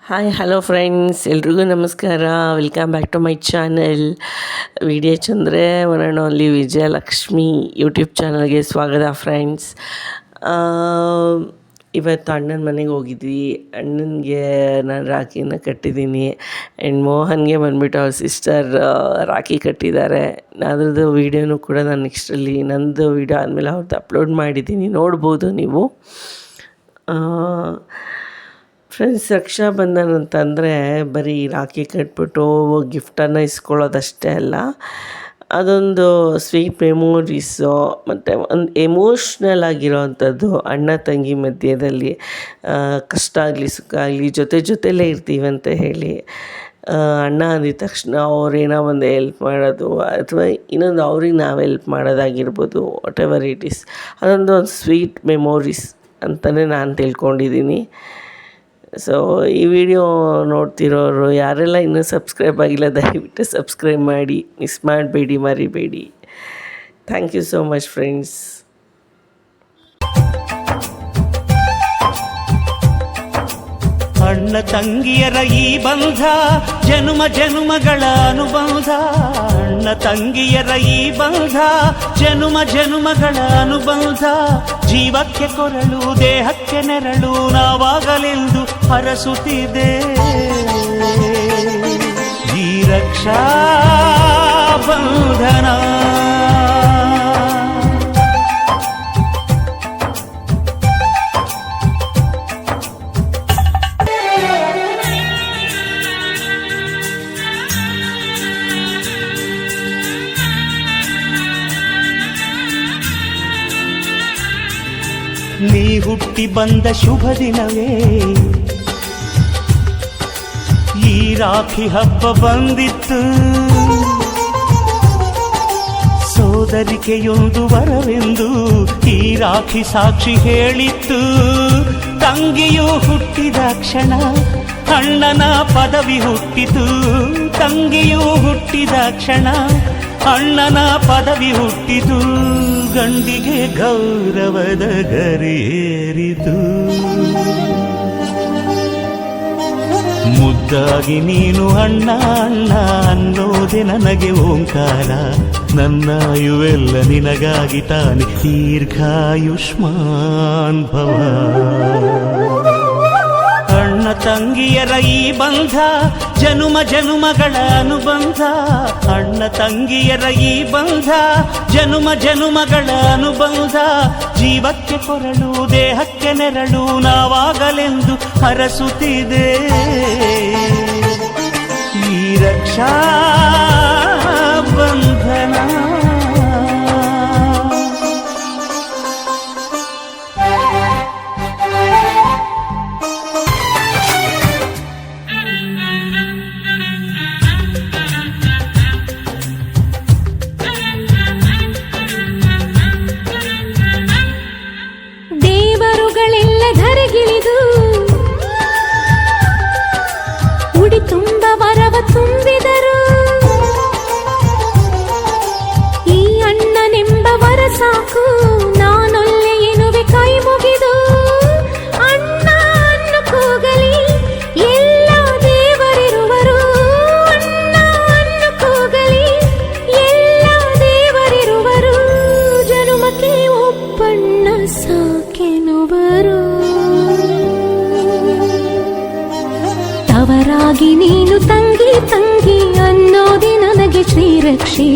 Hi hello friends, ಎಲ್ರಿಗೂ ನಮಸ್ಕಾರ. Welcome back to my channel. Video ಚಂದ್ರೆ one and only Vijayalakshmi YouTube ಚಾನಲ್ಗೆ ಸ್ವಾಗತ ಫ್ರೆಂಡ್ಸ್. ಇವತ್ತು ಅಣ್ಣನ ಮನೆಗೆ ಹೋಗಿದ್ವಿ. ಅಣ್ಣನಿಗೆ ನಾನು ರಾಖಿನ ಕಟ್ಟಿದ್ದೀನಿ. ಆ್ಯಂಡ್ ಮೋಹನ್ಗೆ ಬಂದುಬಿಟ್ಟು ಅವ್ರ ಸಿಸ್ಟರ್ ರಾಖಿ ಕಟ್ಟಿದ್ದಾರೆ. ಅದ್ರದ್ದು ವೀಡಿಯೋನೂ ಕೂಡ ನಾನು ನೆಕ್ಸ್ಟಲ್ಲಿ ನಂದು ವೀಡಿಯೋ ಆದಮೇಲೆ ಅವ್ರದ್ದು ಅಪ್ಲೋಡ್ ಮಾಡಿದ್ದೀನಿ, ನೋಡ್ಬೋದು ನೀವು. ಫ್ರೆಂಡ್ಸ್, ರಕ್ಷಾಬಂಧನ ಅಂತಂದರೆ ಬರೀ ರಾಖಿ ಕಟ್ಬಿಟ್ಟು ಗಿಫ್ಟನ್ನು ಇಸ್ಕೊಳ್ಳೋದಷ್ಟೇ ಅಲ್ಲ, ಅದೊಂದು ಸ್ವೀಟ್ ಮೆಮೊರೀಸು ಮತ್ತು ಒಂದು ಎಮೋಷ್ನಲ್ ಆಗಿರೋವಂಥದ್ದು. ಅಣ್ಣ ತಂಗಿ ಮಧ್ಯದಲ್ಲಿ ಕಷ್ಟ ಆಗಲಿ ಸುಖ ಆಗಲಿ ಜೊತೆಲೇ ಇರ್ತೀವಿ ಅಂತ ಹೇಳಿ, ಅಣ್ಣ ಅಂದಿದ ತಕ್ಷಣ ಅವ್ರೇನೋ ಒಂದು ಹೆಲ್ಪ್ ಮಾಡೋದು ಅಥವಾ ಇನ್ನೊಂದು ಅವ್ರಿಗೆ ನಾವು ಹೆಲ್ಪ್ ಮಾಡೋದಾಗಿರ್ಬೋದು, ವಾಟ್ ಎವರ್ ಇಟ್ ಈಸ್, ಅದೊಂದು ಸ್ವೀಟ್ ಮೆಮೊರೀಸ್ ಅಂತಲೇ ನಾನು ತಿಳ್ಕೊಂಡಿದ್ದೀನಿ. ಸೊ ಈ ವಿಡಿಯೋ ನೋಡ್ತಿರೋರು ಯಾರೆಲ್ಲ ಇನ್ನೂ ಸಬ್ಸ್ಕ್ರೈಬ್ ಆಗಿಲ್ಲ, ದಯವಿಟ್ಟು ಸಬ್ಸ್ಕ್ರೈಬ್ ಮಾಡಿ, ಮಿಸ್ ಮಾಡಬೇಡಿ, ಮರಿಬೇಡಿ. Thank you so much friends. ಅಣ್ಣ ತಂಗಿಯರ ಈ ಬಂಧ ಜನುಮ ಜನುಮಗಳ ಅನುಬಂಧ. ಅಣ್ಣ ತಂಗಿಯರ ಈ ಬಂಧ ಜನುಮ ಜನುಮಗಳ ಅನುಬಂಧ. ಜೀವಕ್ಕೆ ಕೊರಳು ದೇಹಕ್ಕೆ ನೆರಳು ನಾವಾಗಲೆಂದು ಹರಸುತ್ತಿದೆ ಈ ರಕ್ಷಾ ಬಂಧನ. ನೀ ಹುಟ್ಟಿ ಬಂದ ಶುಭ ದಿನವೇ ಈ ರಾಖಿ ಹಬ್ಬ ಬಂದಿತ್ತು. ಸೋದರಿಕೆಯೊಂದು ವರವೆಂದು ಈ ರಾಖಿ ಸಾಕ್ಷಿ ಹೇಳಿತ್ತು. ತಂಗಿಯು ಹುಟ್ಟಿದ ಕ್ಷಣ ಅಣ್ಣನ ಪದವಿ ಹುಟ್ಟಿತು. ತಂಗಿಯು ಹುಟ್ಟಿದ ಕ್ಷಣ ಅಣ್ಣನ ಪದವಿ ಹುಟ್ಟಿತು. ಗಂಡಿಗೆ ಗೌರವದ ಗರಿಯೇರಿತು. ಮುದ್ದಾಗಿ ನೀನು ಅಣ್ಣ ಅಣ್ಣ ಅನ್ನೋದೆ ನನಗೆ ಓಂಕಾರ. ನನ್ನ ಇವೆಲ್ಲ ನಿನಗಾಗಿ ತಾನೆ, ದೀರ್ಘಾಯುಷ್ಮಾನ್ ಭವ. ಅಣ್ಣ ತಂಗಿಯರ ಈ ಬಂಧ ಜನುಮ ಜನುಮಗಳ ಅನುಬಂಧ. ಅಣ್ಣ ತಂಗಿಯರ ಈ ಬಂಧ ಜನುಮ ಜನುಮಗಳ ಅನುಬಂಧ. ಜೀವಕ್ಕೆ ಕೊರಳು ದೇಹಕ್ಕೆ ನೆರಳು ನಾವಾಗಲೆಂದು ಹರಸುತ್ತಿದೆ ಈ ರಕ್ಷಾ ಬಂಧನ. ತುಂಬಿದರು ಈ ಅಣ್ಣನೆಂಬ ವರ ಸಾಕು, ನಾನೊಲ್ಲೆ ಎನ್ನುವೆ ಕೈ ಮುಗಿದು. ಅಣ್ಣ ಅನ್ನು ಕೂಗಲಿ ಎಲ್ಲ ದೇವರಿರುವರು. ಅಣ್ಣ ಅನ್ನು ಕೂಗಲಿ ಎಲ್ಲ ದೇವರಿರುವರು. ಜನುಮಕ್ಕೆ ಒಬ್ಬಣ್ಣ ಸಾಕೆನುವರು. ತವರಾಗಿ ನೀನು ತಂಗಿ ತಂಗಿ ಅನ್ನೋದೆ ನನಗೆ ಶ್ರೀರಕ್ಷೆ.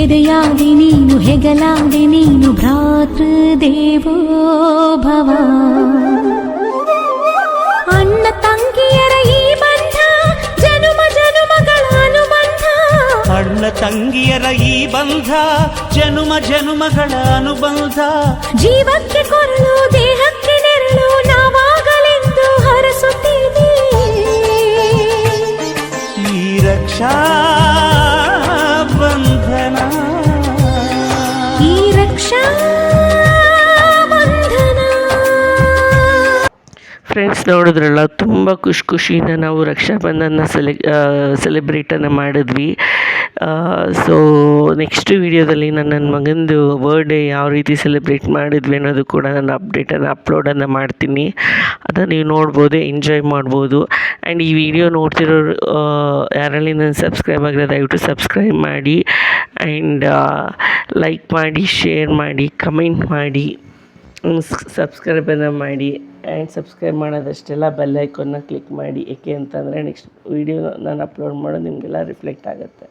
ಎದೆಯಾಗಿ ನೀನು ಹೆಗಲಾಗಿ ನೀನು ಭ್ರಾತೃದೇವೋ ಭವ. ಅಣ್ಣ ತಂಗಿಯರ ಈ ಬಂಧ ಜನುಮ ಜನುಮಗಳ ಅನುಬಂಧ. ಅಣ್ಣ ತಂಗಿಯರ ಈ ಬಂಧ ಜನುಮ ಜನುಮಗಳ ಅನುಬಂಧ. ಜೀವಕ್ಕೆ ಕೊರಳು ದೇಹಕ್ಕೆ ನೆರಳು ನಾವಾಗಲೆಂದು ಹರಸುತ್ತಿದೆ ಈ ರಕ್ಷಾ ಬಂಧನ. ಈ ರಕ್ಷಾ ಬಂಧನ. ಫ್ರೆಂಡ್ಸ್, ನೋಡಿದ್ರಲ್ಲ, ತುಂಬ ಖುಷಿಯಿಂದ ನಾವು ರಕ್ಷಾಬಂಧನ ಸೆಲೆಬ್ರೇಟನ್ನು ಮಾಡಿದ್ವಿ. ಸೊ ನೆಕ್ಸ್ಟ್ ವೀಡಿಯೋದಲ್ಲಿ ನನ್ನ ಮಗಂದು ಬರ್ಡೇ ಯಾವ ರೀತಿ ಸೆಲೆಬ್ರೇಟ್ ಮಾಡಿದ್ವಿ ಅನ್ನೋದು ಕೂಡ ನಾನು ಅಪ್ಲೋಡನ್ನು ಮಾಡ್ತೀನಿ. ಅದನ್ನು ನೀವು ನೋಡ್ಬೋದು, ಎಂಜಾಯ್ ಮಾಡ್ಬೋದು. ಆ್ಯಂಡ್ ಈ ವಿಡಿಯೋ ನೋಡ್ತಿರೋರು ಯಾರಲ್ಲಿ ನಾನು ಸಬ್ಸ್ಕ್ರೈಬ್ ಆಗಿರೋ ದಯವಿಟ್ಟು ಸಬ್ಸ್ಕ್ರೈಬ್ ಮಾಡಿ, ಆ್ಯಂಡ್ ಲೈಕ್ ಮಾಡಿ, ಶೇರ್ ಮಾಡಿ, ಕಮೆಂಟ್ ಮಾಡಿ, ಸಬ್ಸ್ಕ್ರೈಬನ್ನು ಮಾಡಿ. ಆ್ಯಂಡ್ ಸಬ್ಸ್ಕ್ರೈಬ್ ಮಾಡೋದಷ್ಟೆಲ್ಲ ಬೆಲ್ ಐಕಾನ್ನ ಕ್ಲಿಕ್ ಮಾಡಿ. ಏಕೆ ಅಂತಂದರೆ ನೆಕ್ಸ್ಟ್ ವೀಡಿಯೋ ನಾನು ಅಪ್ಲೋಡ್ ಮಾಡೋದು ನಿಮಗೆಲ್ಲ ರಿಫ್ಲೆಕ್ಟ್ ಆಗುತ್ತೆ.